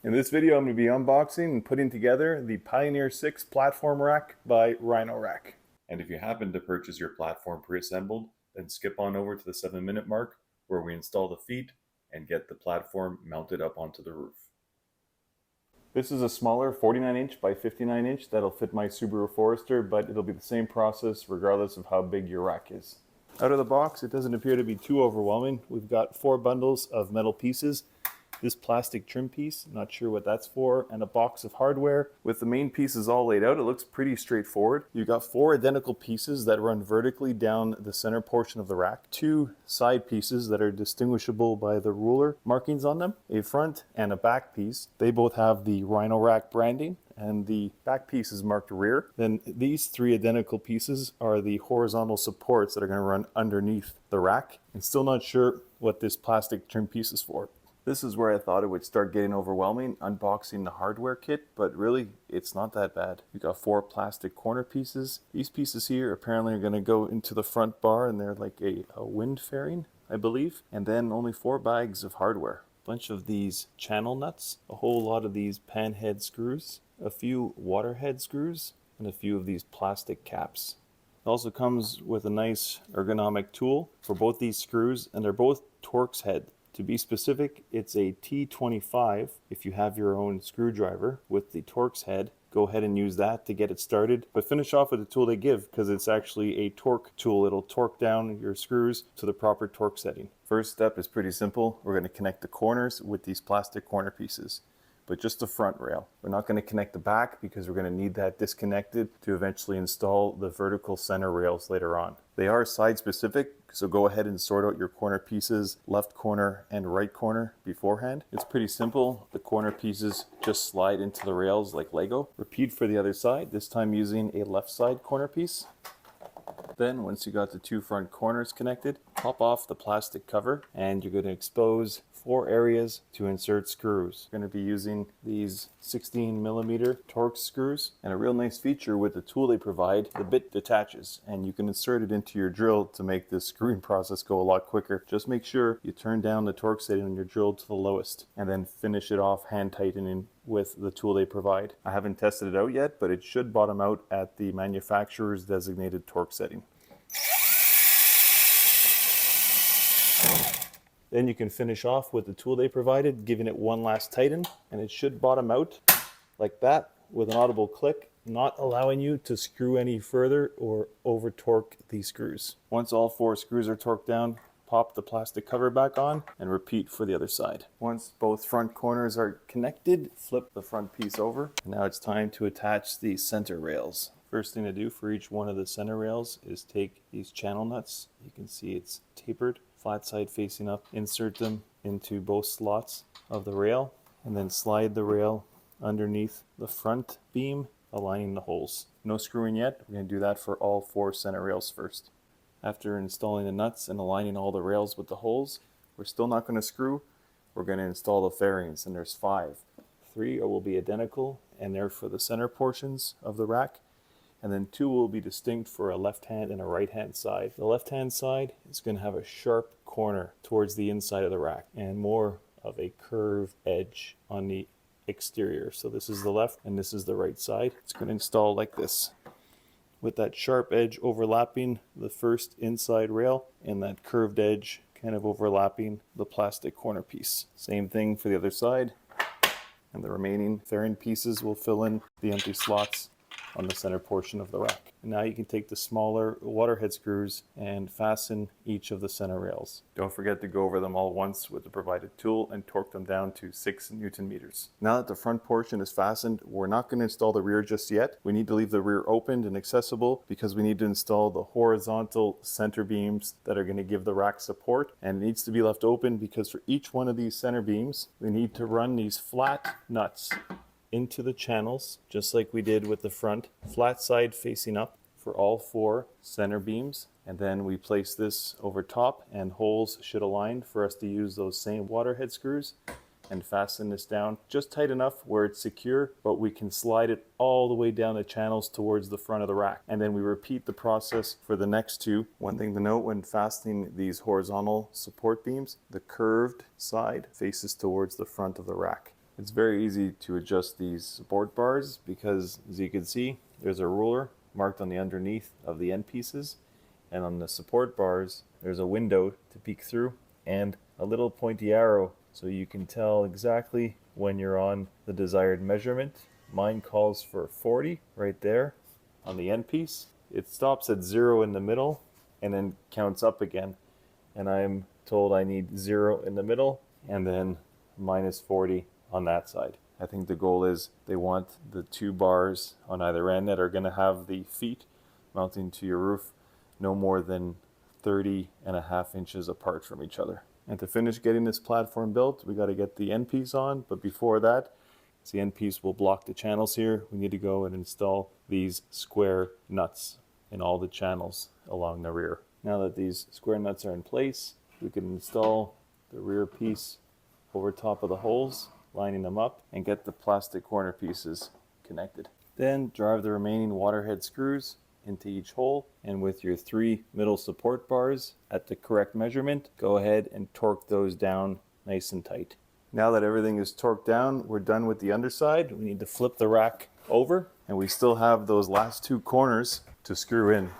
In this video, I'm going to be unboxing and putting together the Pioneer 6 platform rack by Rhino-Rack. And if you happen to purchase your platform pre-assembled, then skip on over to the 7-minute mark where we install the feet and get the platform mounted up onto the roof. This is a smaller 49-inch by 59-inch that'll fit my Subaru Forester, but it'll be the same process regardless of how big your rack is. Out of the box, it doesn't appear to be too overwhelming. We've got 4 bundles of metal pieces, this plastic trim piece, not sure what that's for, and a box of hardware. With the main pieces all laid out, it looks pretty straightforward. You've got 4 identical pieces that run vertically down the center portion of the rack, 2 side pieces that are distinguishable by the ruler markings on them, a front and a back piece. They both have the Rhino-Rack branding, and the back piece is marked rear. Then these 3 identical pieces are the horizontal supports that are going to run underneath the rack. I'm still not sure what this plastic trim piece is for. This is where I thought it would start getting overwhelming, unboxing the hardware kit, but really it's not that bad. We've got 4 plastic corner pieces. These pieces here apparently are going to go into the front bar, and they're like a wind fairing, I believe. And then only 4 bags of hardware. Bunch of these channel nuts, a whole lot of these pan head screws, a few water head screws, and a few of these plastic caps. It also comes with a nice ergonomic tool for both these screws, and they're both Torx head. To be specific, it's a T25. If you have your own screwdriver with the Torx head, go ahead and use that to get it started. But finish off with the tool they give, because it's actually a torque tool. It'll torque down your screws to the proper torque setting. First step is pretty simple. We're going to connect the corners with these plastic corner pieces, but just the front rail. We're not going to connect the back because we're going to need that disconnected to eventually install the vertical center rails later on. They are side specific, so go ahead and sort out your corner pieces, left corner and right corner beforehand. It's pretty simple. The corner pieces just slide into the rails like Lego. Repeat for the other side, this time using a left side corner piece. Then once you got the 2 front corners connected, pop off the plastic cover and you're going to expose 4 areas to insert screws. We're going to be using these 16mm Torx screws, and a real nice feature with the tool they provide, the bit detaches and you can insert it into your drill to make this screwing process go a lot quicker. Just make sure you turn down the torque setting on your drill to the lowest and then finish it off hand tightening with the tool they provide. I haven't tested it out yet, but it should bottom out at the manufacturer's designated torque setting. Then you can finish off with the tool they provided, giving it one last tighten, and it should bottom out like that with an audible click, not allowing you to screw any further or over torque these screws. Once all 4 screws are torqued down, pop the plastic cover back on and repeat for the other side. Once both front corners are connected, flip the front piece over. Now it's time to attach the center rails. First thing to do for each one of the center rails is take these channel nuts. You can see it's tapered, flat side facing up. Insert them into both slots of the rail and then slide the rail underneath the front beam, aligning the holes. No screwing yet. We're going to do that for all 4 center rails first. After installing the nuts and aligning all the rails with the holes, we're still not going to screw. We're going to install the fairings, and there's 5. 3 will be identical, and they're for the center portions of the rack, and then 2 will be distinct for a left hand and a right hand side. The left hand side is going to have a sharp corner towards the inside of the rack and more of a curved edge on the exterior. So this is the left and this is the right side. It's going to install like this, with that sharp edge overlapping the first inside rail and that curved edge kind of overlapping the plastic corner piece. Same thing for the other side, and the remaining fairing pieces will fill in the empty slots on the center portion of the rack. And now you can take the smaller water head screws and fasten each of the center rails. Don't forget to go over them all once with the provided tool and torque them down to 6 Newton meters. Now that the front portion is fastened, we're not going to install the rear just yet. We need to leave the rear opened and accessible because we need to install the horizontal center beams that are going to give the rack support, and it needs to be left open because for each one of these center beams, we need to run these flat nuts into the channels, just like we did with the front, flat side facing up for all 4 center beams. And then we place this over top, and holes should align for us to use those same water head screws and fasten this down just tight enough where it's secure, but we can slide it all the way down the channels towards the front of the rack. And then we repeat the process for the next 2. One thing to note when fastening these horizontal support beams, the curved side faces towards the front of the rack. It's very easy to adjust these support bars because, as you can see, there's a ruler marked on the underneath of the end pieces, and on the support bars there's a window to peek through and a little pointy arrow so you can tell exactly when you're on the desired measurement. Mine calls for 40 right there on the end piece. It stops at 0 in the middle and then counts up again, and I'm told I need 0 in the middle and then minus 40 on that side. I think the goal is they want the two bars on either end that are going to have the feet mounting to your roof no more than 30.5 inches apart from each other. And to finish getting this platform built, we got to get the end piece on, but before that, the end piece will block the channels here. We need to go and install these square nuts in all the channels along the rear. Now that these square nuts are in place, we can install the rear piece over top of the holes, lining them up, and get the plastic corner pieces connected. Then drive the remaining waterhead screws into each hole, and with your 3 middle support bars at the correct measurement, go ahead and torque those down nice and tight. Now that everything is torqued down, we're done with the underside. We need to flip the rack over, and we still have those last 2 corners to screw in.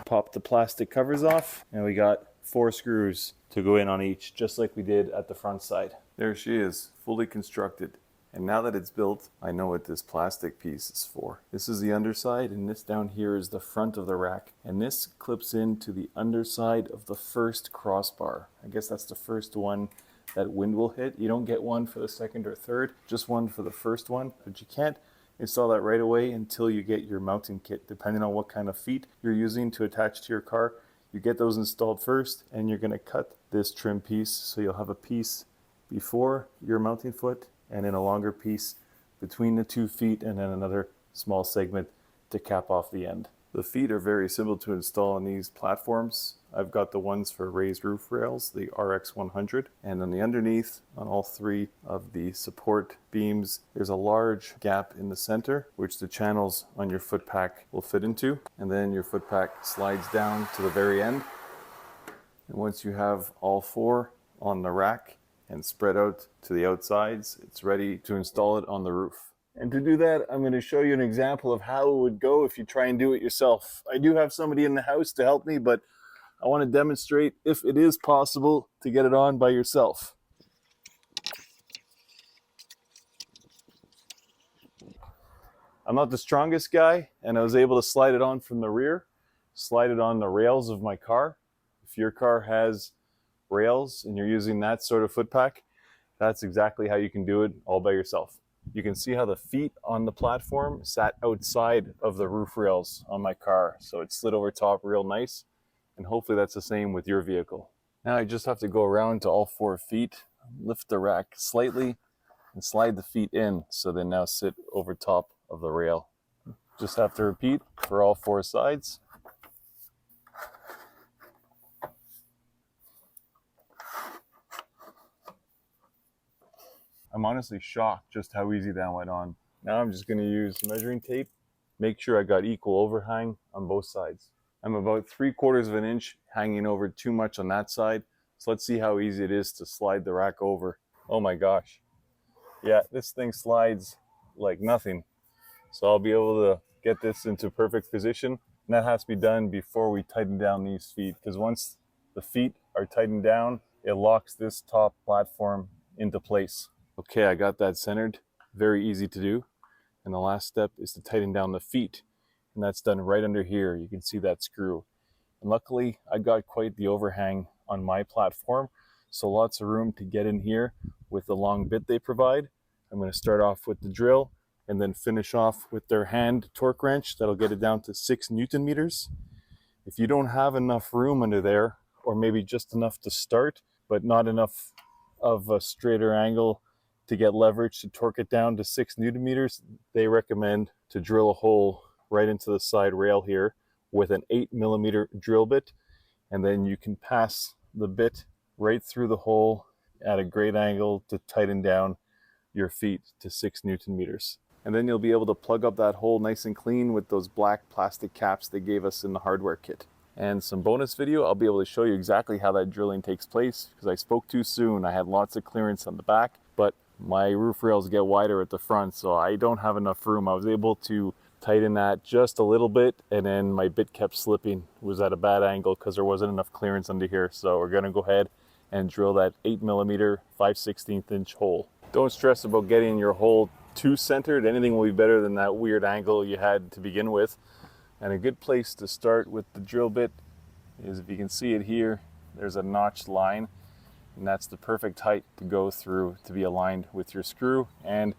Pop the plastic covers off, and we got 4 screws to go in on each, just like we did at the front side. There she is, fully constructed. And now that it's built, I know what this plastic piece is for. This is the underside, and this down here is the front of the rack. And this clips into the underside of the first crossbar. I guess that's the first one that wind will hit. You don't get one for the second or third, just one for the first one. But you can't install that right away until you get your mounting kit, depending on what kind of feet you're using to attach to your car. You get those installed first, and you're going to cut this trim piece so you'll have a piece before your mounting foot and then a longer piece between the 2 feet, and then another small segment to cap off the end. The feet are very simple to install on these platforms. I've got the ones for raised roof rails, the RX100, and on the underneath, on all 3 of the support beams, there's a large gap in the center, which the channels on your foot pack will fit into, and then your foot pack slides down to the very end. And once you have all 4 on the rack and spread out to the outsides, it's ready to install it on the roof. And to do that, I'm going to show you an example of how it would go if you try and do it yourself. I do have somebody in the house to help me, but I want to demonstrate if it is possible to get it on by yourself. I'm not the strongest guy, and I was able to slide it on from the rear, slide it on the rails of my car. If your car has rails and you're using that sort of foot pack, that's exactly how you can do it all by yourself. You can see how the feet on the platform sat outside of the roof rails on my car, so it slid over top real nice, and hopefully that's the same with your vehicle. Now I just have to go around to all 4 feet, lift the rack slightly, and slide the feet in so they now sit over top of the rail. Just have to repeat for all 4 sides. I'm honestly shocked just how easy that went on. Now I'm just going to use measuring tape, make sure I got equal overhang on both sides. I'm about 3/4 of an inch hanging over too much on that side, so let's see how easy it is to slide the rack over. Oh my gosh. Yeah, this thing slides like nothing. So I'll be able to get this into perfect position, and that has to be done before we tighten down these feet, because once the feet are tightened down, it locks this top platform into place. Okay, I got that centered. Very easy to do. And the last step is to tighten down the feet. And that's done right under here. You can see that screw. And luckily, I got quite the overhang on my platform, so lots of room to get in here with the long bit they provide. I'm going to start off with the drill and then finish off with their hand torque wrench. That'll get it down to 6 Newton meters. If you don't have enough room under there, or maybe just enough to start, but not enough of a straighter angle to get leverage to torque it down to 6 Newton meters, they recommend to drill a hole right into the side rail here with an 8mm drill bit, and then you can pass the bit right through the hole at a great angle to tighten down your feet to 6 Newton meters. And then you'll be able to plug up that hole nice and clean with those black plastic caps they gave us in the hardware kit. and some bonus video, I'll be able to show you exactly how that drilling takes place, because I spoke too soon. I had lots of clearance on the back, but my roof rails get wider at the front, so I don't have enough room. I was able to tighten that just a little bit, and then my bit kept slipping. It was at a bad angle because there wasn't enough clearance under here. So we're gonna go ahead and drill that 8mm 5/16 inch hole. Don't stress about getting your hole too centered. Anything will be better than that weird angle you had to begin with. And a good place to start with the drill bit is, if you can see it here, there's a notched line, and that's the perfect height to go through to be aligned with your screw, and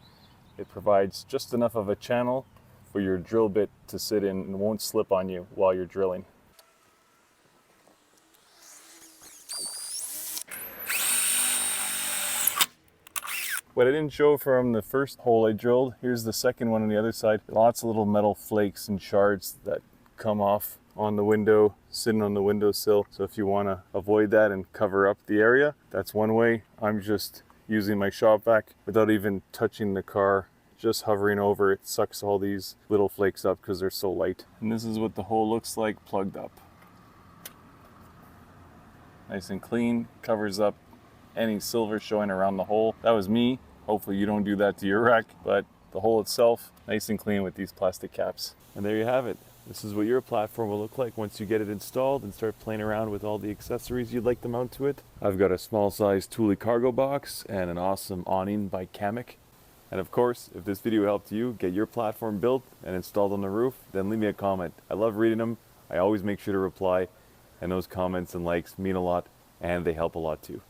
it provides just enough of a channel for your drill bit to sit in and won't slip on you while you're drilling. What I didn't show from the first hole I drilled, here's the second one on the other side. Lots of little metal flakes and shards that come off on the window, sitting on the windowsill. So if you want to avoid that and cover up the area, that's one way. I'm just using my shop vac without even touching the car, just hovering over it, sucks all these little flakes up because they're so light. And this is what the hole looks like plugged up. Nice and clean, covers up any silver showing around the hole. That was me. Hopefully you don't do that to your rack, but the hole itself, nice and clean with these plastic caps. And there you have it. This is what your platform will look like once you get it installed and start playing around with all the accessories you'd like to mount to it. I've got a small size Thule cargo box and an awesome awning by Kamek. And of course, if this video helped you get your platform built and installed on the roof, then leave me a comment. I love reading them. I always make sure to reply, and those comments and likes mean a lot, and they help a lot too.